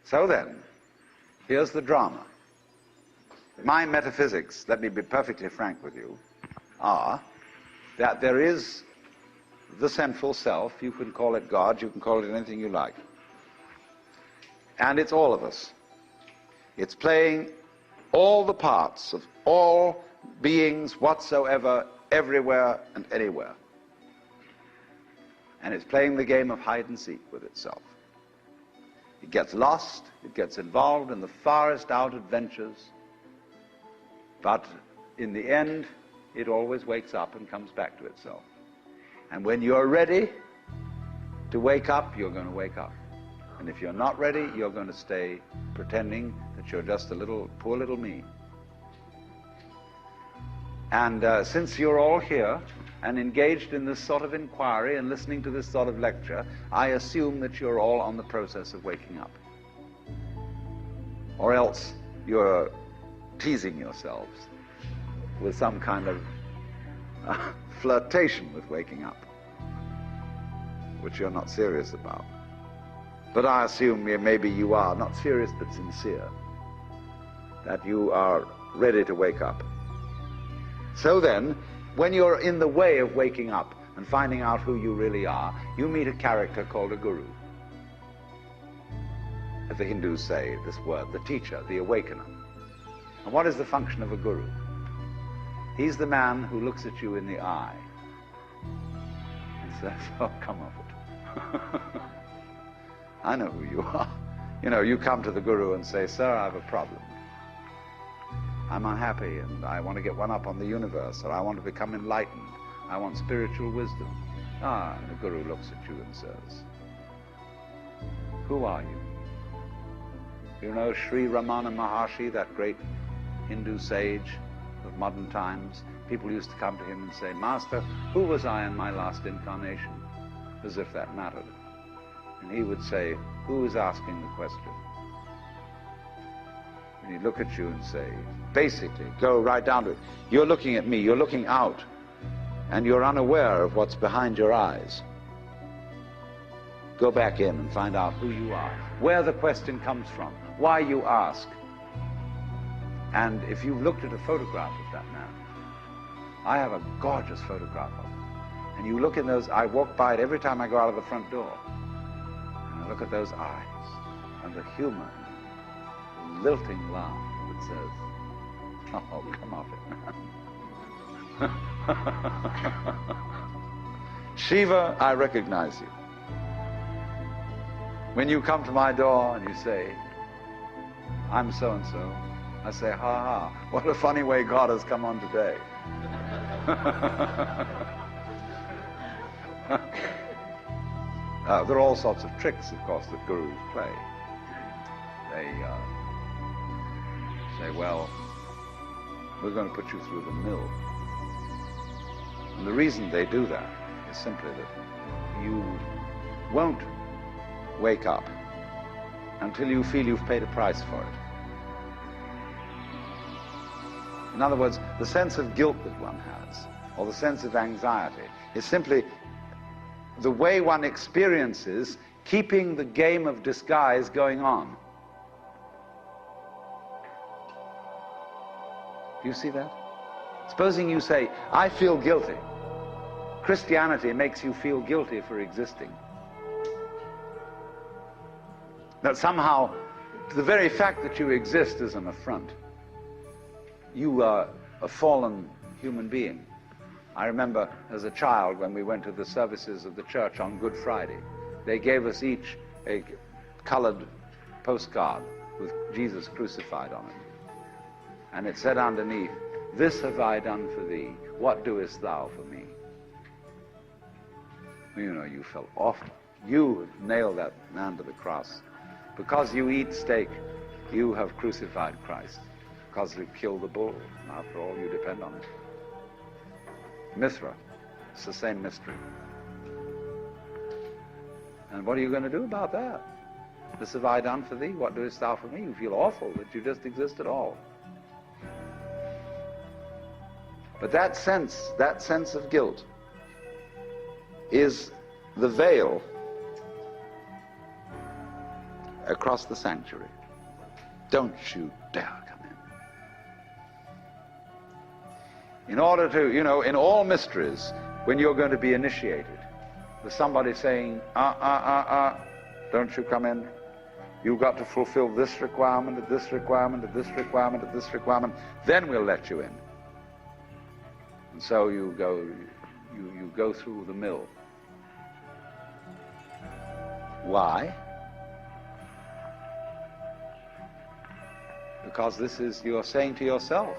So then, here's the drama. My metaphysics, let me be perfectly frank with you, are that there is the central self. You can call it God, you can call it anything you like. And it's all of us. It's playing all the parts of all beings whatsoever, everywhere and anywhere. And it's playing the game of hide and seek with itself. It gets lost, it gets involved in the farthest out adventures, but in the end, it always wakes up and comes back to itself. And when you're ready to wake up, you're going to wake up. And if you're not ready, you're going to stay pretending that you're just a little, poor little me. And since you're all here and engaged in this sort of inquiry and listening to this sort of lecture, I assume that you're all on the process of waking up. Or else you're teasing yourselves with some kind of flirtation with waking up, which you're not serious about. But I assume maybe you are, not serious but sincere, that you are ready to wake up. So then, when you're in the way of waking up and finding out who you really are, you meet a character called a guru. As the Hindus say this word, the teacher, the awakener. And what is the function of a guru? He's the man who looks at you in the eye and says, oh, come off it. I know who you are. You know, you come to the guru and say, sir, I have a problem. I'm unhappy and I want to get one up on the universe, or I want to become enlightened. I want spiritual wisdom. Ah, and the guru looks at you and says, who are you? You know Sri Ramana Maharshi, that great Hindu sage of modern times? People used to come to him and say, Master, who was I in my last incarnation? As if that mattered. And he would say, who is asking the question? And he'd look at you and say, basically, go right down to it. You're looking at me, you're looking out, and you're unaware of what's behind your eyes. Go back in and find out who you are, where the question comes from, why you ask. And if you've looked at a photograph of that man, I have a gorgeous photograph of him. And you look in those, I walk by it every time I go out of the front door. And I look at those eyes and the humor, the lilting laugh that says, oh, come off it. Shiva, I recognize you. When you come to my door and you say, I'm so-and-so, I say, ha ha, what a funny way God has come on today. There are all sorts of tricks, of course, that gurus play. They say, well, we're going to put you through the mill. And the reason they do that is simply that you won't wake up until you feel you've paid a price for it. In other words, the sense of guilt that one has, or the sense of anxiety, is simply the way one experiences keeping the game of disguise going on. Do you see that? Supposing you say, I feel guilty. Christianity makes you feel guilty for existing. That somehow the very fact that you exist is an affront. You are a fallen human being. I remember as a child when we went to the services of the church on Good Friday, they gave us each a colored postcard with Jesus crucified on it. And it said underneath, this have I done for thee, what doest thou for me? You know, you felt awful. You nailed that man to the cross. Because you eat steak, you have crucified Christ. Because you killed the bull. After all, you depend on it. Mithra, it's the same mystery. And what are you going to do about that? This have I done for thee, what doest thou for me? You feel awful that you just exist at all. But that sense of guilt is the veil across the sanctuary. Don't you dare come in. In order to, in all mysteries, when you're going to be initiated, there's somebody saying, don't you come in. You've got to fulfill this requirement, and this requirement, and this requirement, and this requirement. Then we'll let you in. And so you go through the mill. Why? Because this is, you're saying to yourself,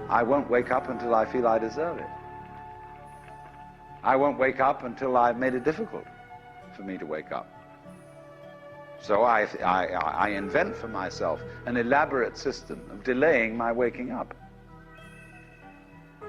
I won't wake up until I feel I deserve it. I won't wake up until I've made it difficult for me to wake up. So I invent for myself an elaborate system of delaying my waking up.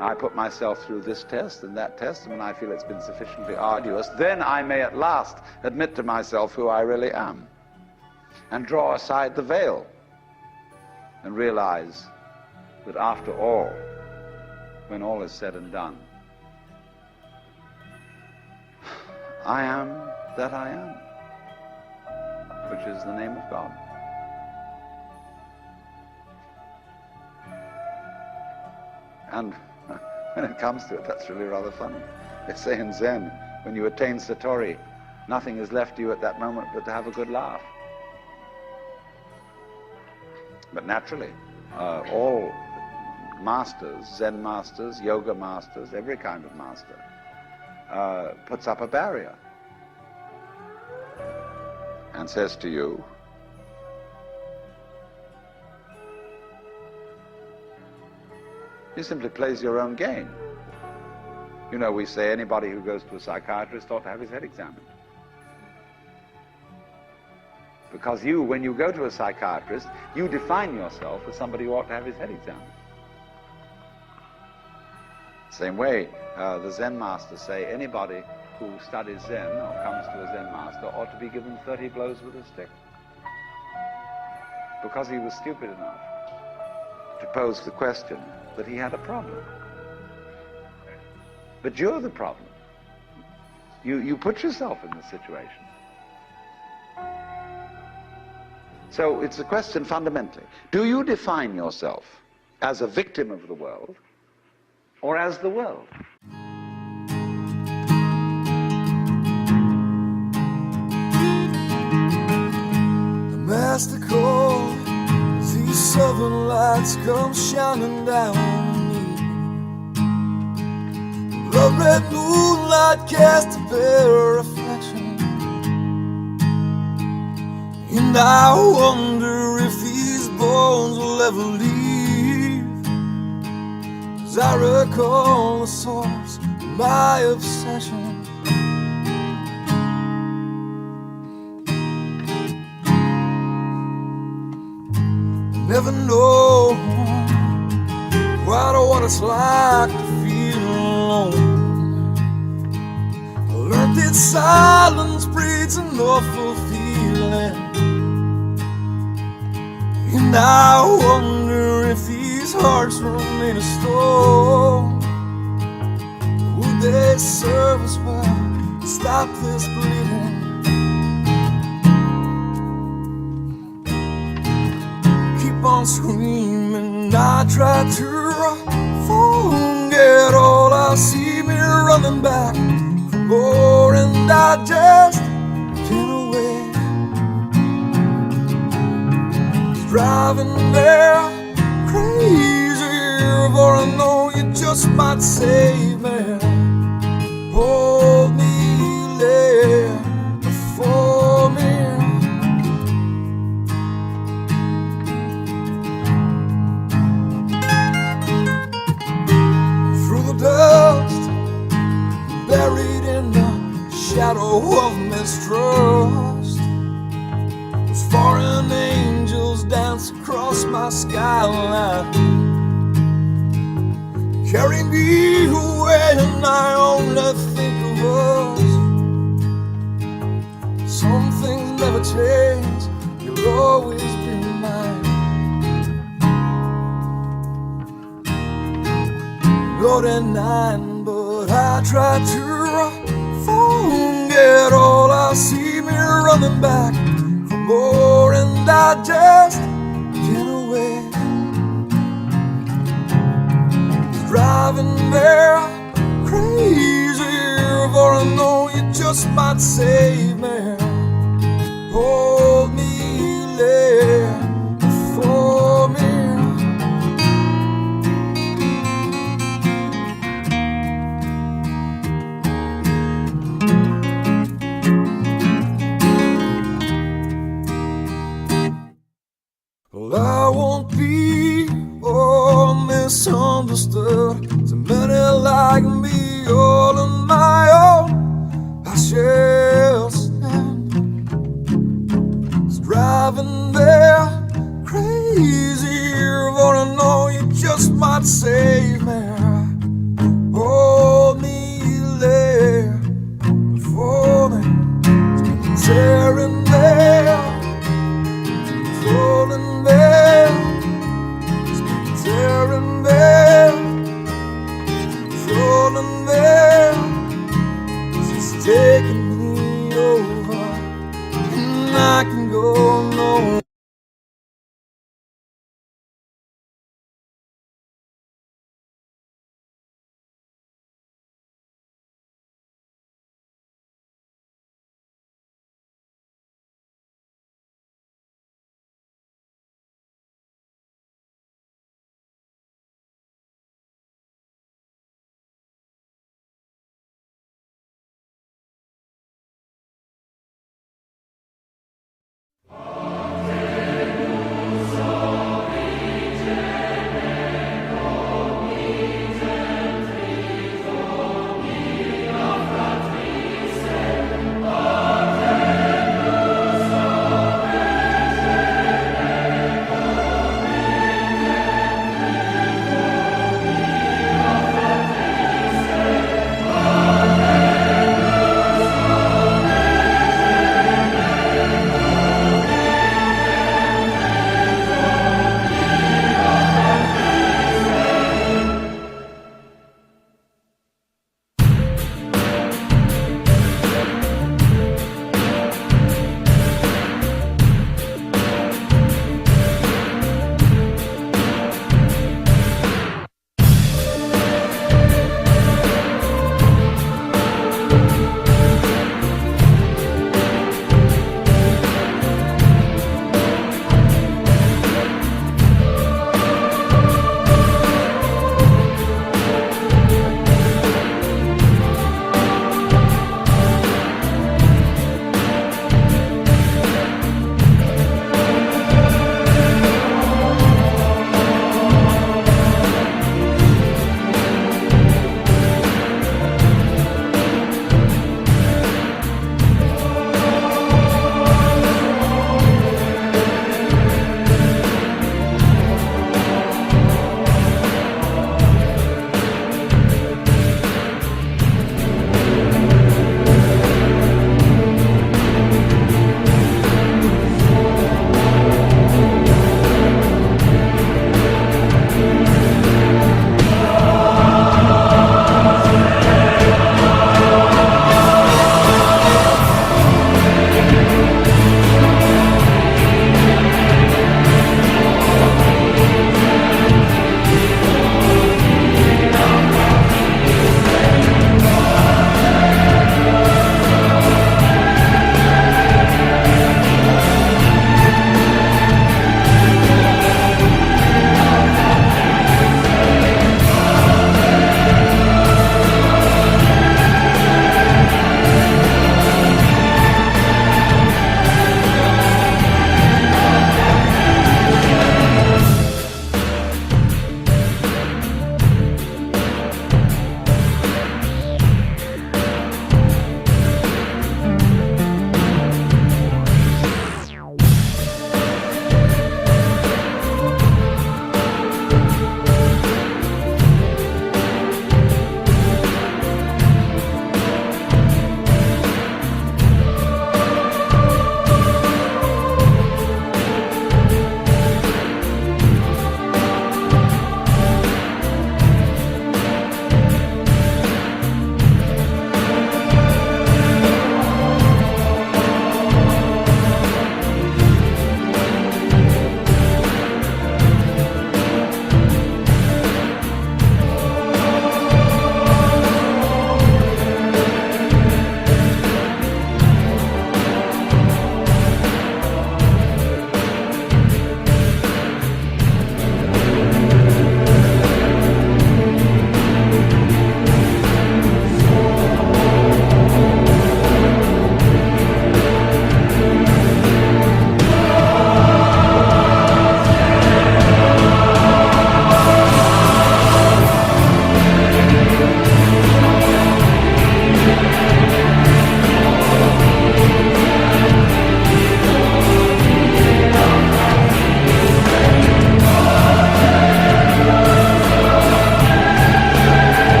I put myself through this test and that test, and when I feel it's been sufficiently arduous, then I may at last admit to myself who I really am, and draw aside the veil, and realize that after all, when all is said and done, I am that I am, which is the name of God. And when it comes to it, that's really rather funny. They say in Zen, when you attain Satori, nothing is left to you at that moment but to have a good laugh. But naturally, all masters, Zen masters, yoga masters, every kind of master, puts up a barrier and says to you, he simply plays your own game. We say anybody who goes to a psychiatrist ought to have his head examined. Because when you go to a psychiatrist, you define yourself as somebody who ought to have his head examined. Same way, the Zen masters say anybody who studies Zen or comes to a Zen master ought to be given 30 blows with a stick. Because he was stupid enough to pose the question that he had a problem. But you're the problem. You put yourself in this situation. So it's a question fundamentally. Do you define yourself as a victim of the world or as the world? The master calls, these southern lights come shining down on me. Blood red moonlight casts a bare reflection, and I wonder if these bones will ever leave. As I recall the source of my obsession, never know quite what it's like to feel alone. I learned that silence breeds an awful feeling, and I wonder if these hearts remain of stone, would they serve us well to stop this bleeding? On screaming, I try to forget all I see me running back for more, and I just can't wait. It's driving there crazy, for I know you just might save me. Hold me there before me. Dust buried in the shadow of mistrust, those foreign angels dance across my skyline, carry me away, and I only think of us. Some things never change, you'll always be mine. Good at 9, but I try to forget all I see me running back I just can't wait. Driving there crazy, for I know you just might save me. Hold me, lay for me. Well, I won't be all misunderstood. So many like me, all on my own. I shall stand. It's driving there crazy, for I know you just might save